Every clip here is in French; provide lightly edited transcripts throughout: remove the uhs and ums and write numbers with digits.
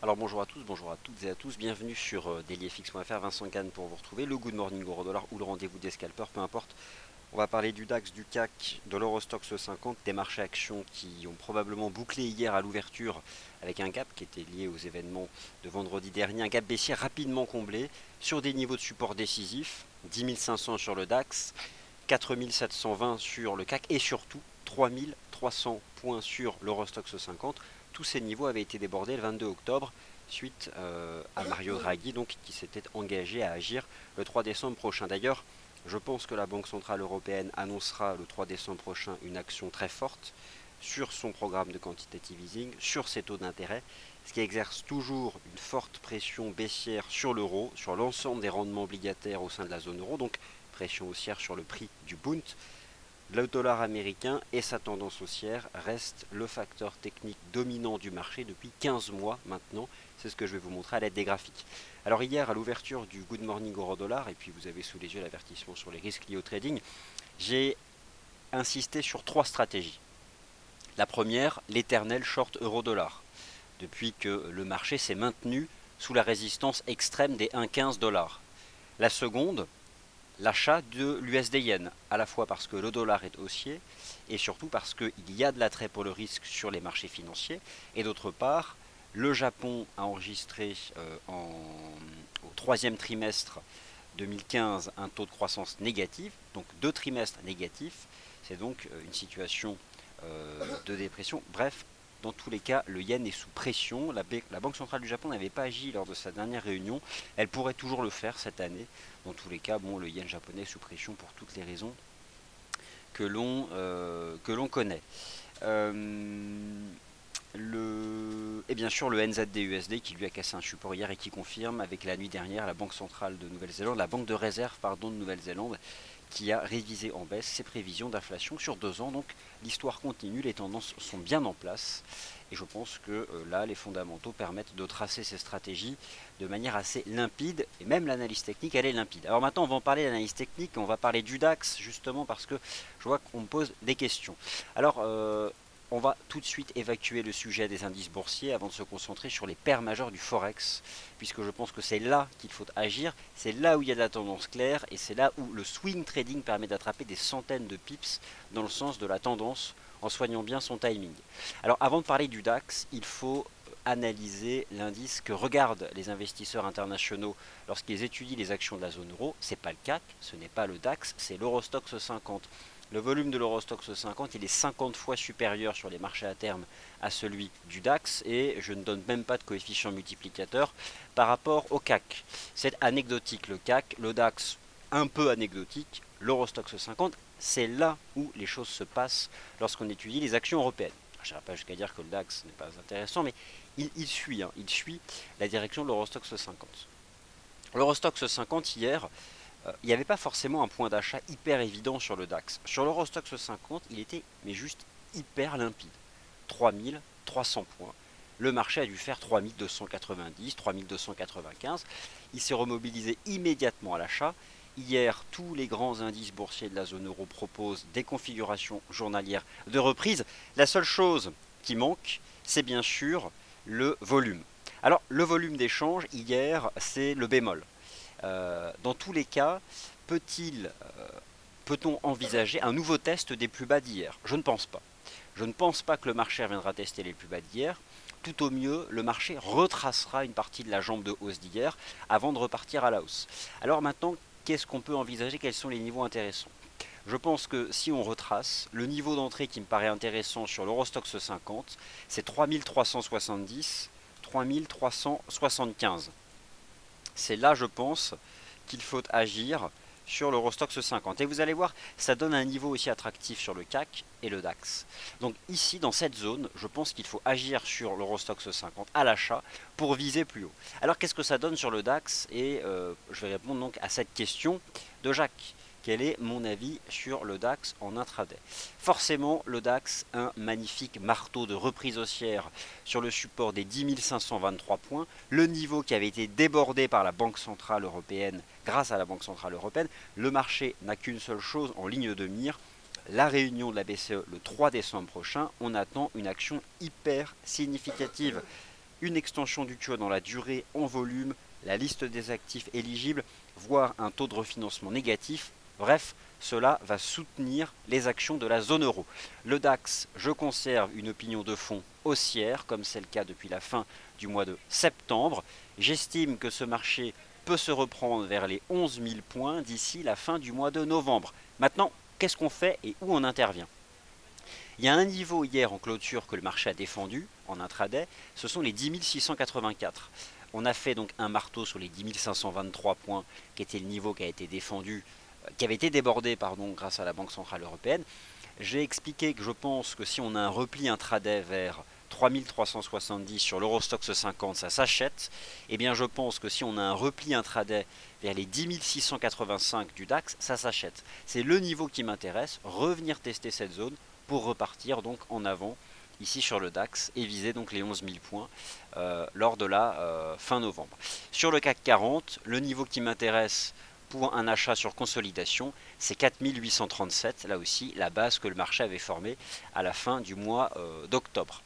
Alors bonjour à tous, bonjour à toutes et à tous, bienvenue sur dailyfx.fr, Vincent Gann pour vous retrouver, le Good Morning Euro-Dollar ou le rendez-vous des scalpers, peu importe. On va parler du DAX, du CAC, de l'Eurostoxx 50, des marchés actions qui ont probablement bouclé hier à l'ouverture avec un gap qui était lié aux événements de vendredi dernier, un gap baissier rapidement comblé sur des niveaux de support décisifs, 10 500 sur le DAX, 4 720 sur le CAC et surtout 3 300 points sur l'Eurostoxx 50. Tous ces niveaux avaient été débordés le 22 octobre suite à Mario Draghi donc, qui s'était engagé à agir le 3 décembre prochain. D'ailleurs, je pense que la Banque Centrale Européenne annoncera le 3 décembre prochain une action très forte sur son programme de quantitative easing, sur ses taux d'intérêt, ce qui exerce toujours une forte pression baissière sur l'euro, sur l'ensemble des rendements obligataires au sein de la zone euro, donc pression haussière sur le prix du Bund. Le dollar américain et sa tendance haussière restent le facteur technique dominant du marché depuis 15 mois maintenant. C'est ce que je vais vous montrer à l'aide des graphiques. Alors hier, à l'ouverture du Good Morning Euro Dollar, et puis vous avez sous les yeux l'avertissement sur les risques liés au trading, j'ai insisté sur trois stratégies. La première, l'éternel short euro-dollar, depuis que le marché s'est maintenu sous la résistance extrême des 1,15 dollars. La seconde, l'achat de l'USD yen, à la fois parce que le dollar est haussier et surtout parce qu'il y a de l'attrait pour le risque sur les marchés financiers, et d'autre part, le Japon a enregistré au troisième trimestre 2015 un taux de croissance négatif, donc deux trimestres négatifs, c'est donc une situation de dépression. Bref, dans tous les cas, le yen est sous pression. La Banque centrale du Japon n'avait pas agi lors de sa dernière réunion. Elle pourrait toujours le faire cette année. Dans tous les cas, bon, le yen japonais est sous pression pour toutes les raisons que l'on connaît. Et bien sûr le NZD-USD qui lui a cassé un support hier et qui confirme avec la nuit dernière la Banque centrale de Nouvelle-Zélande, la banque de réserve de Nouvelle-Zélande, qui a révisé en baisse ses prévisions d'inflation sur 2 ans. Donc l'histoire continue, les tendances sont bien en place et je pense que là les fondamentaux permettent de tracer ces stratégies de manière assez limpide, et même l'analyse technique elle est limpide. Alors maintenant on va en parler d'analyse technique, on va parler du DAX justement parce que je vois qu'on me pose des questions. Alors on va tout de suite évacuer le sujet des indices boursiers avant de se concentrer sur les paires majeures du Forex, puisque je pense que c'est là qu'il faut agir, c'est là où il y a de la tendance claire, et c'est là où le swing trading permet d'attraper des centaines de pips dans le sens de la tendance, en soignant bien son timing. Alors avant de parler du DAX, il faut analyser l'indice que regardent les investisseurs internationaux lorsqu'ils étudient les actions de la zone euro. C'est pas le CAC, ce n'est pas le DAX, c'est l'Eurostoxx 50. Le volume de l'Eurostoxx 50, il est 50 fois supérieur sur les marchés à terme à celui du DAX, et je ne donne même pas de coefficient multiplicateur par rapport au CAC. C'est anecdotique le CAC, le DAX un peu anecdotique, l'Eurostoxx 50, c'est là où les choses se passent lorsqu'on étudie les actions européennes. Je n'irai pas jusqu'à dire que le DAX n'est pas intéressant, mais il suit la direction de l'Eurostoxx 50. L'Eurostoxx 50 hier, il n'y avait pas forcément un point d'achat hyper évident sur le DAX. Sur l'Eurostoxx 50, il était mais juste hyper limpide. 3300 points. Le marché a dû faire 3290, 3295. Il s'est remobilisé immédiatement à l'achat. Hier, tous les grands indices boursiers de la zone euro proposent des configurations journalières de reprise. La seule chose qui manque, c'est bien sûr le volume. Alors, le volume d'échange, hier, c'est le bémol. Dans tous les cas, peut-on envisager un nouveau test des plus bas d'hier? Je ne pense pas. Je ne pense pas que le marché reviendra tester les plus bas d'hier. Tout au mieux, le marché retracera une partie de la jambe de hausse d'hier avant de repartir à la hausse. Alors maintenant, qu'est-ce qu'on peut envisager? Quels sont les niveaux intéressants? Je pense que si on retrace, le niveau d'entrée qui me paraît intéressant sur l'Eurostoxx 50, c'est 3370, 3375. C'est là, je pense, qu'il faut agir sur l'Eurostoxx 50. Et vous allez voir, ça donne un niveau aussi attractif sur le CAC et le DAX. Donc ici, dans cette zone, je pense qu'il faut agir sur l'Eurostoxx 50 à l'achat pour viser plus haut. Alors qu'est-ce que ça donne sur le DAX? Et je vais répondre donc à cette question de Jacques. Quel est mon avis sur le DAX en intraday? Forcément, le DAX, un magnifique marteau de reprise haussière sur le support des 10 523 points, le niveau qui avait été débordé par la Banque Centrale Européenne grâce à la Banque Centrale Européenne. Le marché n'a qu'une seule chose en ligne de mire, la réunion de la BCE le 3 décembre prochain. On attend une action hyper significative. une extension du QE dans la durée, en volume, la liste des actifs éligibles, voire un taux de refinancement négatif. Bref, cela va soutenir les actions de la zone euro. Le DAX, je conserve une opinion de fond haussière, comme c'est le cas depuis la fin du mois de septembre. J'estime que ce marché peut se reprendre vers les 11 000 points d'ici la fin du mois de novembre. Maintenant, qu'est-ce qu'on fait et où on intervient? Il y a un niveau hier en clôture que le marché a défendu en intraday, ce sont les 10 684. On a fait donc un marteau sur les 10 523 points, qui était le niveau qui a été défendu, qui avait été débordé grâce à la Banque Centrale Européenne. J'ai expliqué que je pense que si on a un repli intraday vers 3370 sur l'Eurostoxx 50, ça s'achète. Et bien je pense que si on a un repli intraday vers les 10 685 du DAX, ça s'achète. C'est le niveau qui m'intéresse, revenir tester cette zone pour repartir donc en avant ici sur le DAX et viser donc les 11 000 points lors de la fin novembre. Sur le CAC 40, le niveau qui m'intéresse pour un achat sur consolidation, c'est 4837, là aussi la base que le marché avait formée à la fin du mois d'octobre.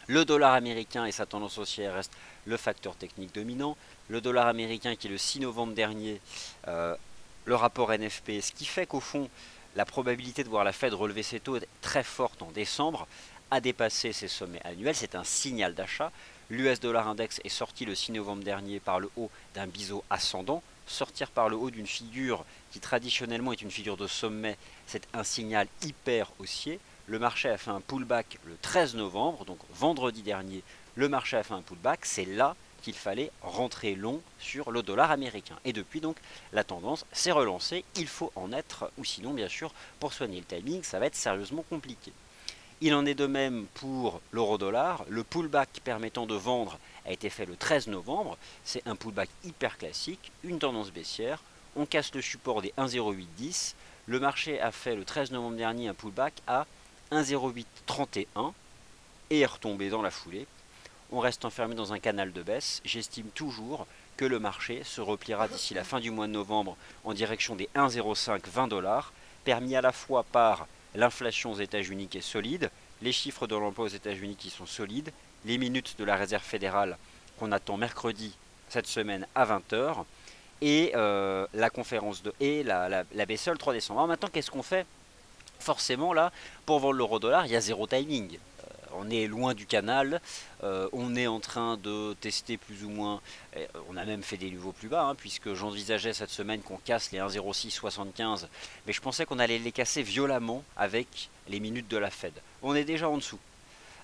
Le dollar américain et sa tendance haussière restent le facteur technique dominant. Le dollar américain qui le 6 novembre dernier, le rapport NFP, ce qui fait qu'au fond, la probabilité de voir la Fed relever ses taux est très forte en décembre, a dépassé ses sommets annuels, c'est un signal d'achat. L'US dollar index est sorti le 6 novembre dernier par le haut d'un biseau ascendant. Sortir par le haut d'une figure qui traditionnellement est une figure de sommet, c'est un signal hyper haussier. Le marché a fait un pullback le 13 novembre, donc vendredi dernier, le marché a fait un pullback, c'est là qu'il fallait rentrer long sur le dollar américain. Et depuis donc, la tendance s'est relancée, il faut en être, ou sinon bien sûr, pour soigner le timing, ça va être sérieusement compliqué. Il en est de même pour l'euro-dollar. Le pullback permettant de vendre a été fait le 13 novembre. C'est un pullback hyper classique, une tendance baissière. On casse le support des 1,0810. Le marché a fait le 13 novembre dernier un pullback à 1,0831 et est retombé dans la foulée. On reste enfermé dans un canal de baisse. J'estime toujours que le marché se repliera d'ici la fin du mois de novembre en direction des 1,0520 $, permis à la fois par l'inflation aux États-Unis qui est solide, les chiffres de l'emploi aux États-Unis qui sont solides, les minutes de la Réserve fédérale qu'on attend mercredi cette semaine à 20 h et la conférence et la BCE le 3 décembre. Alors maintenant, qu'est-ce qu'on fait? Forcément, là, pour vendre l'euro-dollar, il y a zéro timing. On est loin du canal, on est en train de tester plus ou moins, on a même fait des niveaux plus bas, puisque j'envisageais cette semaine qu'on casse les 1,0675, mais je pensais qu'on allait les casser violemment avec les minutes de la Fed. On est déjà en dessous.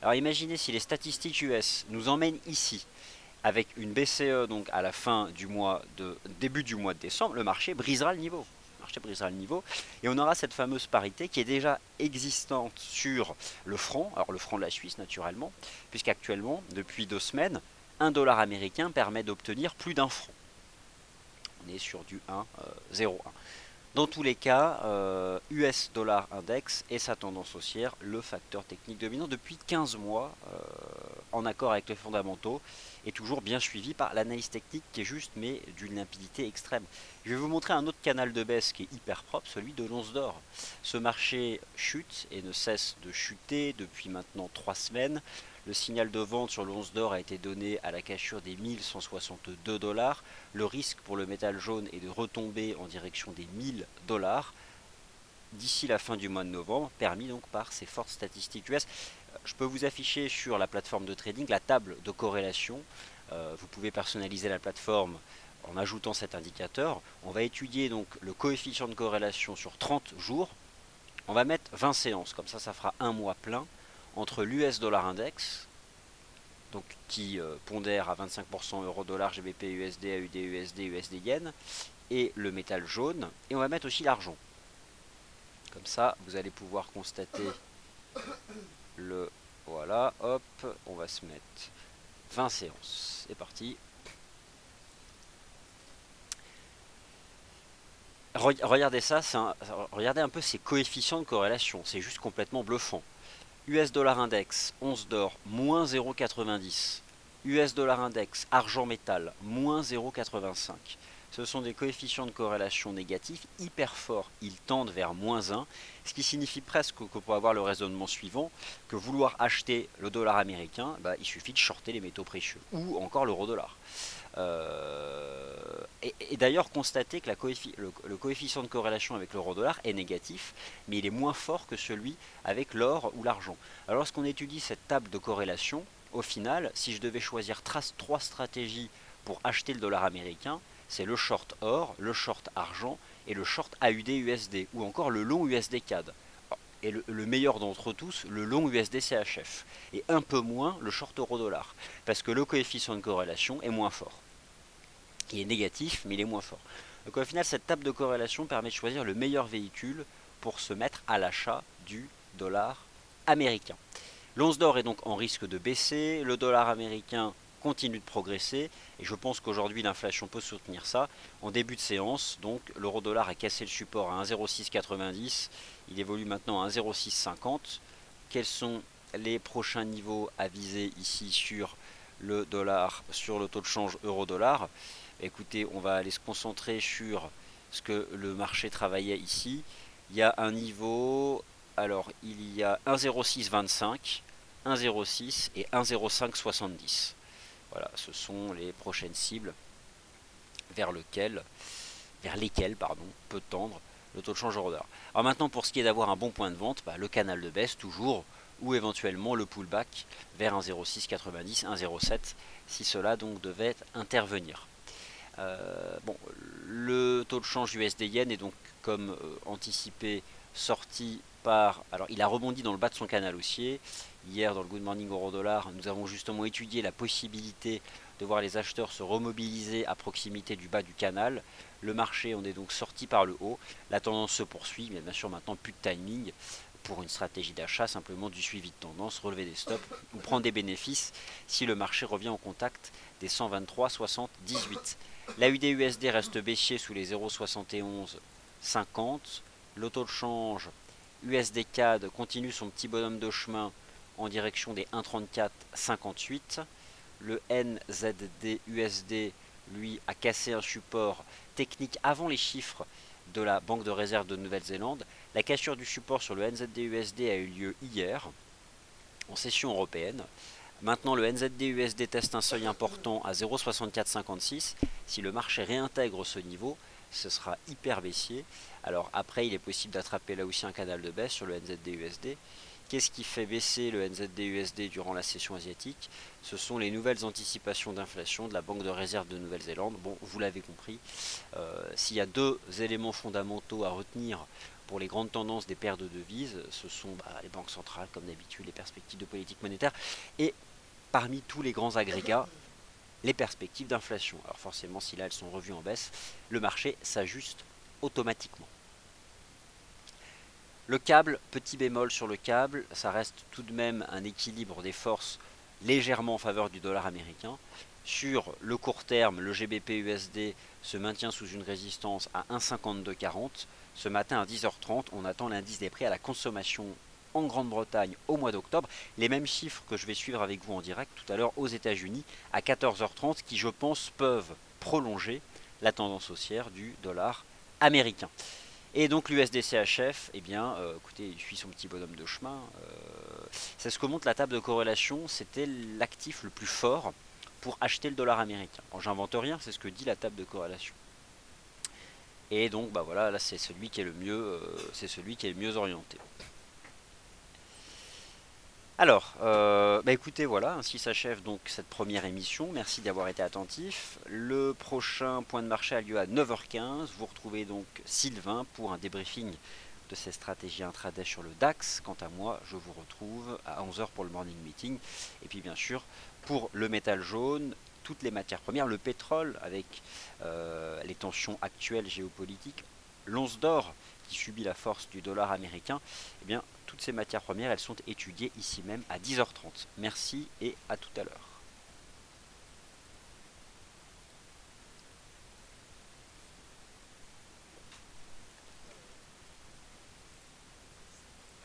Alors imaginez si les statistiques US nous emmènent ici, avec une BCE donc à la fin du début du mois de décembre, le marché brisera le niveau. Brisera le niveau et on aura cette fameuse parité qui est déjà existante sur le franc, alors le franc de la Suisse naturellement, puisqu'actuellement, depuis 2 semaines, un dollar américain permet d'obtenir plus d'un franc. On est sur du 1,01. Dans tous les cas, US dollar index et sa tendance haussière, le facteur technique dominant depuis 15 mois, en accord avec les fondamentaux, et toujours bien suivi par l'analyse technique qui est juste, mais d'une limpidité extrême. Je vais vous montrer un autre canal de baisse qui est hyper propre, celui de l'once d'or. Ce marché chute et ne cesse de chuter depuis maintenant 3 semaines. Le signal de vente sur l'once d'or a été donné à la cassure des 1162 $. Le risque pour le métal jaune est de retomber en direction des 1000 $ d'ici la fin du mois de novembre, permis donc par ces fortes statistiques US. Je peux vous afficher sur la plateforme de trading la table de corrélation. Vous pouvez personnaliser la plateforme en ajoutant cet indicateur. On va étudier donc le coefficient de corrélation sur 30 jours. On va mettre 20 séances, comme ça fera un mois plein entre l'US dollar index, donc qui pondère à 25% euro-dollar, GBP, USD, AUD, USD, USD yen, et le métal jaune. Et on va mettre aussi l'argent. Comme ça, vous allez pouvoir constater le... Voilà, hop, on va se mettre 20 séances. C'est parti. Regardez ça, regardez un peu ces coefficients de corrélation, c'est juste complètement bluffant. US dollar index, once d'or, moins 0,90. US dollar index, argent métal, moins 0,85. Ce sont des coefficients de corrélation négatifs hyper forts. Ils tendent vers -1, ce qui signifie presque que pour avoir le raisonnement suivant, que vouloir acheter le dollar américain, il suffit de shorter les métaux précieux, ou encore l'euro-dollar. Et d'ailleurs, constatez que le coefficient de corrélation avec l'euro-dollar est négatif, mais il est moins fort que celui avec l'or ou l'argent. Alors, lorsqu'on étudie cette table de corrélation, au final, si je devais choisir 3 stratégies pour acheter le dollar américain, c'est le short or, le short argent et le short AUD-USD, ou encore le long USD-CAD. Et le meilleur d'entre tous, le long USD-CHF, et un peu moins le short euro-dollar, parce que le coefficient de corrélation est moins fort. Il est négatif, mais il est moins fort. Donc au final, cette table de corrélation permet de choisir le meilleur véhicule pour se mettre à l'achat du dollar américain. L'once d'or est donc en risque de baisser, le dollar américain continue de progresser, et je pense qu'aujourd'hui l'inflation peut soutenir ça. En début de séance, donc l'euro-dollar a cassé le support à 1,0690, il évolue maintenant à 1,0650. Quels sont les prochains niveaux à viser ici sur le dollar, sur le taux de change euro-dollar? Écoutez, on va aller se concentrer sur ce que le marché travaillait ici. Il y a un niveau, alors il y a 1,0625, 1,06 et 1,0570. Voilà, ce sont les prochaines cibles vers lesquelles peut tendre le taux de change euro-dollar. Alors maintenant, pour ce qui est d'avoir un bon point de vente, le canal de baisse toujours, ou éventuellement le pullback vers 1,0690, 1,07 si cela donc devait intervenir. Le taux de change USD-Yen est donc comme anticipé sorti par... Alors il a rebondi dans le bas de son canal haussier. Hier dans le Good Morning Euro-Dollar, nous avons justement étudié la possibilité de voir les acheteurs se remobiliser à proximité du bas du canal. Le marché en est donc sorti par le haut. La tendance se poursuit, mais bien sûr maintenant plus de timing pour une stratégie d'achat, simplement du suivi de tendance, relever des stops ou prendre des bénéfices si le marché revient en contact des 123,78. L'AUD-USD reste baissier sous les 0,7150. Le taux de change USD-CAD continue son petit bonhomme de chemin en direction des 1,3458. Le NZD-USD, lui, a cassé un support technique avant les chiffres de la Banque de réserve de Nouvelle-Zélande. La cassure du support sur le NZD-USD a eu lieu hier, en session européenne. Maintenant, le NZD-USD teste un seuil important à 0,6456. Si le marché réintègre ce niveau, ce sera hyper baissier. Alors après, il est possible d'attraper là aussi un canal de baisse sur le NZD-USD. Qu'est-ce qui fait baisser le NZD-USD durant la session asiatique? Ce sont les nouvelles anticipations d'inflation de la Banque de réserve de Nouvelle-Zélande. Bon, vous l'avez compris, s'il y a deux éléments fondamentaux à retenir pour les grandes tendances des paires de devises, ce sont les banques centrales, comme d'habitude, les perspectives de politique monétaire, et parmi tous les grands agrégats, les perspectives d'inflation. Alors forcément, si là elles sont revues en baisse, le marché s'ajuste automatiquement. Le câble, petit bémol sur le câble, ça reste tout de même un équilibre des forces légèrement en faveur du dollar américain. Sur le court terme, le GBP-USD se maintient sous une résistance à 1,5240. Ce matin à 10h30, on attend l'indice des prix à la consommation en Grande-Bretagne au mois d'octobre. Les mêmes chiffres que je vais suivre avec vous en direct tout à l'heure aux États-Unis à 14h30 qui, je pense, peuvent prolonger la tendance haussière du dollar américain. Et donc l'USD-CHF, écoutez, il suit son petit bonhomme de chemin. C'est ce que montre la table de corrélation. C'était l'actif le plus fort pour acheter le dollar américain. Bon, j'invente rien, c'est ce que dit la table de corrélation. Et donc, voilà, là c'est celui qui est le mieux orienté. Alors, écoutez, voilà, ainsi s'achève donc cette première émission. Merci d'avoir été attentif. Le prochain point de marché a lieu à 9h15. Vous retrouvez donc Sylvain pour un débriefing de ses stratégies intraday sur le DAX. Quant à moi, je vous retrouve à 11h pour le morning meeting. Et puis bien sûr, pour le métal jaune, toutes les matières premières, le pétrole avec les tensions actuelles géopolitiques, l'once d'or qui subit la force du dollar américain, toutes ces matières premières, elles sont étudiées ici même à 10h30. Merci et à tout à l'heure.